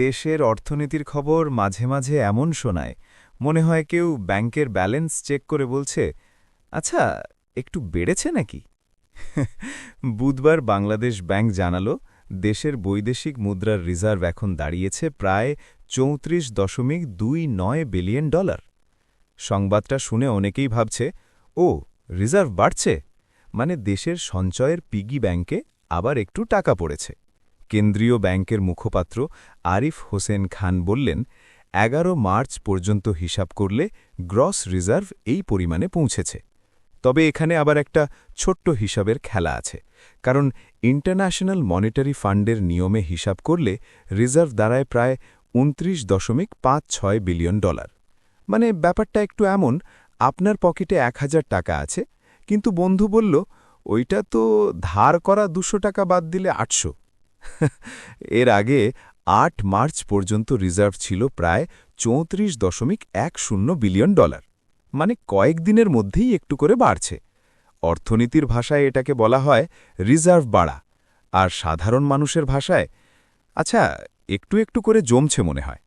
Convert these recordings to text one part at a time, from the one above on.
দেশের অর্থনীতির খবর মাঝে মাঝে এমন শোনায় মনে হয় কেউ ব্যাংকের ব্যালেন্স চেক করে বলছে, আচ্ছা, একটু বেড়েছে নাকি? বুধবার বাংলাদেশ ব্যাংক জানালো, দেশের বৈদেশিক মুদ্রার রিজার্ভ এখন দাঁড়িয়েছে প্রায় ৩৪.29 বিলিয়ন ডলার। সংবাদটা শুনে অনেকেই ভাবছে, ও, রিজার্ভ বাড়ছে, মানে দেশের সঞ্চয়ের পিগি ব্যাংকে আবার একটু টাকা পড়েছে। কেন্দ্রীয় ব্যাংকের মুখপাত্র আরিফ হোসেন খান বললেন, ১১ মার্চ পর্যন্ত হিসাব করলে গ্রস রিজার্ভ এই পরিমাণে পৌঁছেছে। তবে এখানে আবার একটা ছোট্ট হিসাবের খেলা আছে, কারণ ইন্টারন্যাশনাল মনিটারি ফান্ডের নিয়মে হিসাব করলে রিজার্ভ দাঁড়ায় প্রায় ২৯.৫৬ বিলিয়ন ডলার। মানে ব্যাপারটা একটু এমন, আপনার পকেটে ১,০০০ টাকা আছে, কিন্তু বন্ধু বলল, ওইটা তো ধার করা ২০০ টাকা বাদ দিলে ৮০০। এর আগে ৮ মার্চ পর্যন্ত রিজার্ভ ছিল প্রায় ৩৪.১০ বিলিয়ন ডলার। মানে কয়েকদিনের মধ্যেই একটু করে বাড়ছে। অর্থনীতির ভাষায় এটাকে বলা হয় রিজার্ভ বাড়া, আর সাধারণ মানুষের ভাষায়, আচ্ছা, একটু একটু করে জমছে মনে হয়।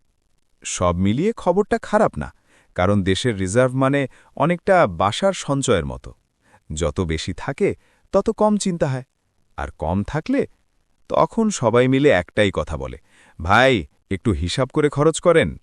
সব মিলিয়ে খবরটা খারাপ না, কারণ দেশের রিজার্ভ মানে অনেকটা বাসার সঞ্চয়ের মতো। যত বেশি থাকে তত কম চিন্তা হয়, আর কম থাকলে তখন সবাই মিলে একটাই কথা বলে, ভাই, একটু হিসাব করে খরচ করেন।